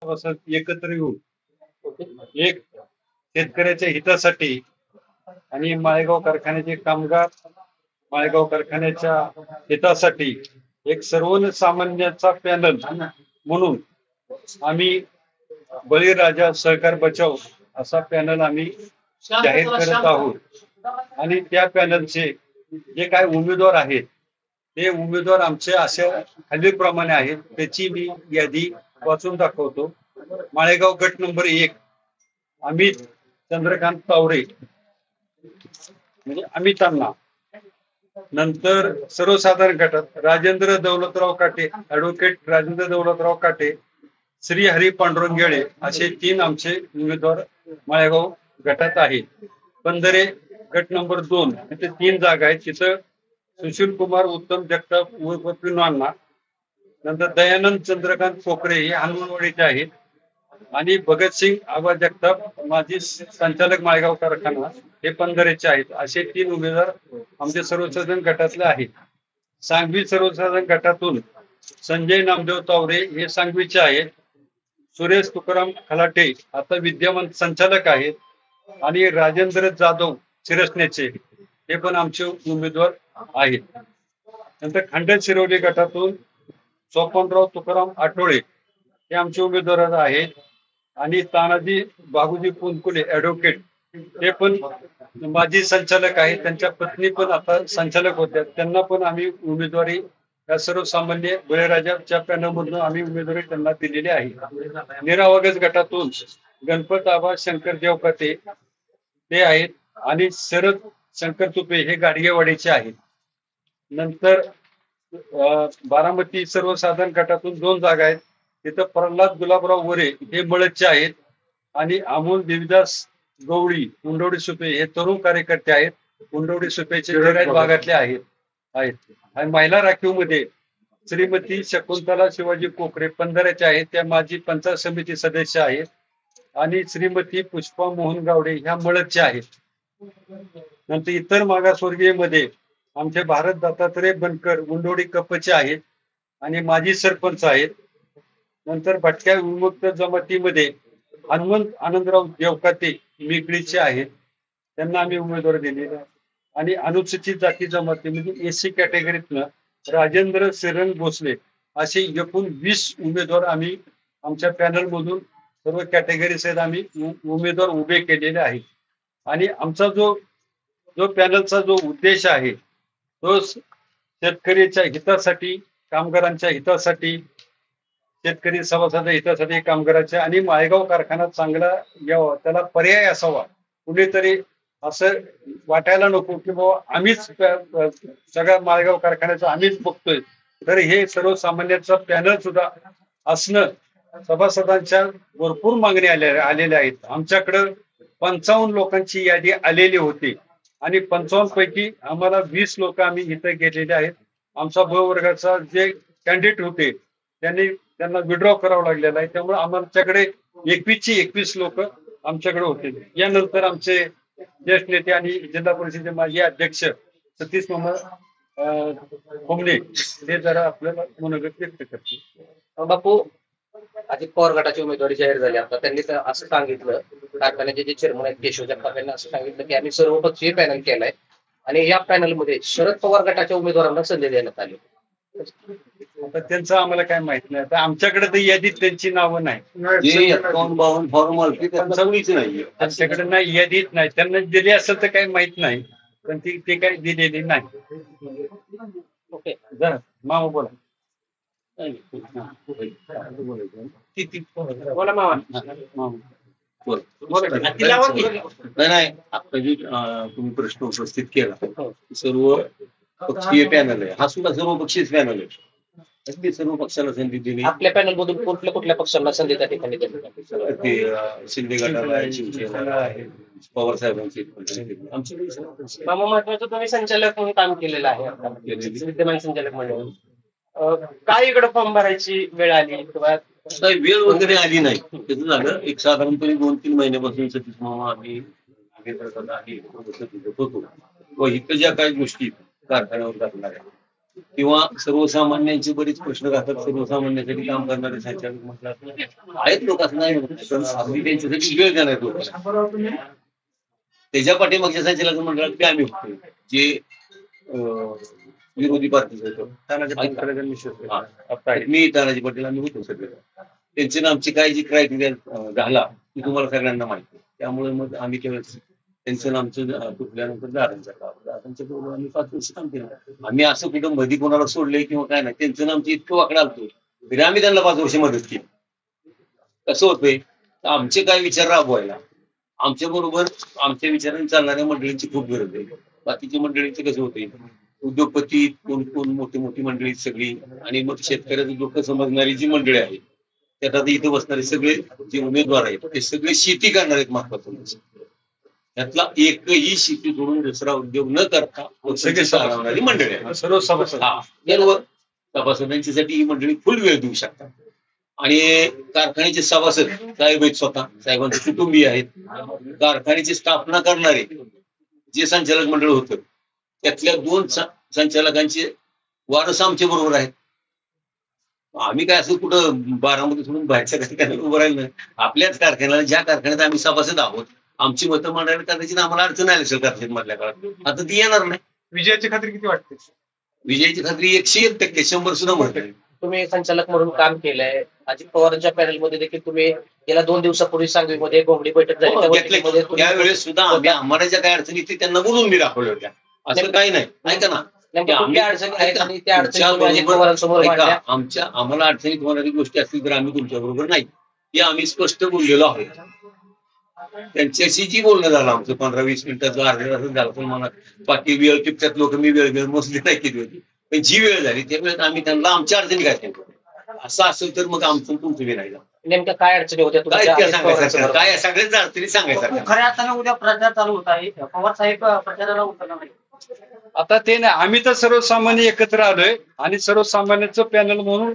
एकत्र येऊन एक शेतकऱ्याच्या हितासाठी आणि माळेगाव कारखान्याचे कामगार माळेगाव कारखान्याच्या हितासाठी एक सर्वसामान्याचा पॅनल म्हणून आम्ही बळीराजा सहकार बचाव असा पॅनल आम्ही जाहीर करत आहोत आणि त्या पॅनलचे जे काय उमेदवार आहेत ते उमेदवार आमचे अशा खालीलप्रमाणे आहेत. त्याची मी यादी वाचून दाखवतो. माळेगाव गट नंबर 1 अमित चंद्रकांत तावरे म्हणजे अमितांना. नंतर सर्वसाधारण गटात राजेंद्र दौलतराव काटे, ऍडव्होकेट राजेंद्र दौलतराव काटे, श्री हरी पांडुरंग गेळे असे 3 आमचे उमेदवार माळेगाव गटात आहेत. पंधरे गट नंबर 2 तिथे 3 जागा आहेत. तिथं सुशील कुमार उत्तम जगताप पिनवांना. नंतर दयानंद चंद्रकांत पोखरे हे हनुमानवाडीचे आहेत आणि भगतसिंग आबा जगताप माजी संचालक माळेगाव कारखाना हे पंधरेचे आहेत. असे 3 उमेदवार आमच्या सर्वसाधारण गटातले आहेत. सांगवी सर्वसाधारण गटातून संजय नामदेव तावरे हे सांगवीचे आहेत. सुरेश तुकाराम खलाटे आता विद्यमान संचालक आहेत आणि राजेंद्र जाधव शिरसनेचे हे पण आमचे उमेदवार आहेत. नंतर खंडन शिरोली गटातून सोपनराव तुकाराम आठवळे हे आमचे उमेदवार आहेत आणि तानाजी बाबूजी पुनकुले ऍडव्होकेट हे पण माजी संचालक आहेत. त्यांच्या पत्नी पण आता संचालक होत्या. त्यांना पण आम्ही उमेदवारी या सर्वसामान्य बळीराजाच्या पॅनलमधून आम्ही उमेदवारी त्यांना दिलेली आहे. निरावगज गटातून गणपत आबा शंकर देवकाते ते आहेत आणि शरद शंकर तुपे हे गाडगेवाडीचे आहेत. नंतर बारामती सर्वसाधारण गटातून 2 जागा आहेत. तिथं प्रल्हाद गुलाबराव वरे हे मळदचे आहेत आणि अमोल देवीदास गवळी कुंडवडी सुपे हे तरुण कार्यकर्ते आहेत. कुंडवडी सुपेचे भागातले आहेत. आणि महिला राखीव मध्ये श्रीमती शकुंतला शिवाजी कोकरे पंधराच्या आहेत. त्या माजी पंचायत समिती सदस्य आहेत आणि श्रीमती पुष्पा मोहन गावडे ह्या मळदच्या आहेत. नंतर इतर मागासवर्गीय मध्ये आमचे भारत दत्तात्रय बनकर गुंडोडी कपचे आहेत आणि माजी सरपंच आहेत. नंतर भटक्या विमुक्त जमातीमध्ये हनुमंत आनंदराव देवकाते मिगडीचे आहेत. त्यांना आम्ही उमेदवार दिलेले आणि अनुसूचित जाती जमाती म्हणजे एसी कॅटेगरीतनं राजेंद्र श्रीरंग भोसले असे एकूण 20 उमेदवार आम्ही आमच्या पॅनल मधून सर्व कॅटेगरी सहित आम्ही उमेदवार उभे केलेले आहेत. आणि आमचा जो पॅनलचा जो उद्देश आहे तो शेतकऱ्याच्या हितासाठी, कामगारांच्या हितासाठी, शेतकरी सभासदांच्या हितासाठी, कामगारांच्या आणि माळेगाव कारखाना चांगला यावा त्याला पर्याय असावा. कुणीतरी असं वाटायला नको की बाबा आम्हीच सगळ्या माळेगाव कारखान्याचं आम्हीच बघतोय. तर हे सर्वसामान्यांचा पॅनल सुद्धा असणं, सभासदांच्या भरपूर मागणी आलेल्या आहेत. आमच्याकडं 55 लोकांची यादी आलेली होती आणि 55 पैकी आम्हाला 20 लोक आम्ही इथं गेलेले आहेत. आमचा ब वर्गाचा जे कॅन्डिडेट होते त्यांना विड्रॉ करावं लागलेलं आहे. त्यामुळे आमच्याकडे 21 लोक आमच्याकडे होते. यानंतर आमचे ज्येष्ठ नेते आणि जिल्हा परिषदेचे माजी अध्यक्ष सतीश मामा कोमणे ते जरा आपल्याला मनोगत व्यक्त करतील. बापू, अजित पवार गटाची उमेदवारी जाहीर झाली. आता त्यांनी असं सांगितलं, कारखान्याचे जे चेअरमन आहेत केशव जगताप यांनी असं सांगितलं की आम्ही सर्वपक्षीय पॅनल केलाय आणि या पॅनलमध्ये शरद पवार गटाच्या उमेदवारांना संधी देण्यात आली. आता त्यांचं आम्हाला काय माहित नाही. आता आमच्याकडे तर यादीत त्यांची नावं नाही. आमच्याकडे नाही, यादीत नाही. त्यांना दिली असेल तर काही माहित नाही, पण ते काही दिलेली नाही. ओके, मामा बोला. बोला मामा. नाही, आता जी तुम्ही प्रश्न उपस्थित केला सर्व पक्षीय पॅनल आहे. हा सुद्धा सर्व पक्षीय पॅनल आहे. सर्व पक्षाला संधी दिली. आपल्या पॅनल मधून कुठल्या पक्षांना संधी त्या ठिकाणी शिंदे गटाला आहे, शिवसेना आहे, पवार साहेबांची मामा. महत्वाचं तुम्ही संचालक म्हणून काम केलेलं आहे, विद्यमान संचालक म्हणून. काय इकडे फॉर्म भरायची वेळ आली किंवा वेळ वगैरे आली नाही. त्याचं झालं एक साधारणपणे 2-3 महिन्यापासून सतीश मामा आम्ही होतो व इथं ज्या काही गोष्टी कारखान्यावर लागणार आहेत किंवा सर्वसामान्यांचे बरेच प्रश्न राहतात. सर्वसामान्यांसाठी काम करणारे संचालक म्हटलं आहेत लोक, असं नाही म्हणत. पण अगदी त्यांच्यासाठी वेळ देणार लोक. त्याच्या पाठीमागच्या संचालक मंडळात ते आम्ही होतो, जे विरोधी पार्टीचे होतो. तानाजी ऐका. पटकन मिश्र हा. आता आहे. मी तानाजी पाटील आम्ही होतो सगळे. त्यांचे आणि आमची काय जी क्रायटेरिया झाला ती तुम्हाला सगळ्यांना माहिती आहे. त्यामुळे मग आम्ही त्यावेळेस त्यांचं आणि आमचं तुटल्यानंतर दादांच्या बरोबर आम्ही 5 वर्ष काम केलं. आम्ही असं कुठं मध्ये कोणाला सोडलंय किंवा काय नाही. त्यांचं आणि आमचं इतकं वाकडं आलतो तरी आम्ही त्यांना 5 वर्ष मदत केली. कसं होतंय, आमचे काय विचार राबवायला आमच्या बरोबर आमच्या विचारांनी चालणाऱ्या मंडळींची खूप गरज आहे. बाकीच्या मंडळींचे कसं होते, उद्योगपती कोण कोण मोठी मोठी मंडळी सगळी, आणि मग शेतकऱ्याचं दुःख समजणारी जी मंडळी आहेत, त्यात आता इथं बसणारे सगळे जे उमेदवार आहेत ते सगळे शेती करणार आहेत. महत्वाचं त्यातला एकही शेती सोडून दुसरा उद्योग न करता सगळे चालवणारी मंडळी आहेत. सर्व सभासद. हा, सर्व सभासदांच्यासाठी ही मंडळी फुल वेळ देऊ शकतात. आणि कारखान्याचे सभासद साहेब आहेत, स्वतः साहेबांचे कुटुंबीय आहेत. कारखान्याची स्थापना करणारे जे संचालक मंडळ होतं त्यातल्या 2 संचालकांचे वारस आमच्या बरोबर आहेत. आम्ही काय असं कुठं बारामती सोडून बाहेरच्या कारखान्याला उभं राहिलं नाही. आपल्याच कारखान्याला, ज्या कारखान्यात आम्ही सभासद आहोत, आमची मतं मांडायला करण्याची आम्हाला अडचण आली असेल कारखान्यात मधल्या काळात. आता ती येणार नाही. विजयाची खात्री किती वाटते? विजयाची खात्री 101%, 100 सुद्धा म्हणतात. तुम्ही संचालक म्हणून काम केलंय. अजित पवारांच्या पॅनलमध्ये देखील तुम्ही गेल्या 2 दिवसापूर्वी सांगलीमध्ये घोंगडी बैठक झाली. त्या बैठकीमध्ये तुम्ही- त्यावेळेस सुद्धा आम्हाला ज्या काय अडचणी ते त्यांना बोलून मी दाखवल्या होत्या. असं काही नाही. ऐका ना, नेमक्या कुठल्या अडचणी आहेत आणि त्या अडचणी तुम्ही अजित पवारांसमोर मांडल्या? आम्हाला अडचणीत होणारी गोष्टी असतील तर आम्ही तुमच्या बरोबर नाही, हे आम्ही स्पष्ट बोललेलो आहोत. त्यांच्याशी जी बोलणं झालं आमचं 15-20 मिनिटाचं, अर्ध्या तासात झालं. पण मला बाकी वेळ टिपत्यात लोक, मी वेळ मोजली नाही केली होती. पण जी वेळ झाली त्या वेळेत आम्ही त्यांना आमच्या अडचणी काय सांगतो. असं असेल तर मग आमचं तुमचं बी नाही झालं. नेमक्या काय अडचणी होत्या काय तुमच्या त्या अजित सांगायचं, पवारांसमोर? काय सगळ्याच अडचणी सांगायचं. खऱ्या अर्थाने उद्या प्रचार चालू होत आहे. पवार साहेब प्रचाराला उतरणार नाही. आता ते नाही, आम्ही तर सर्वसामान्य एकत्र आलोय आणि सर्वसामान्यांचं पॅनल म्हणून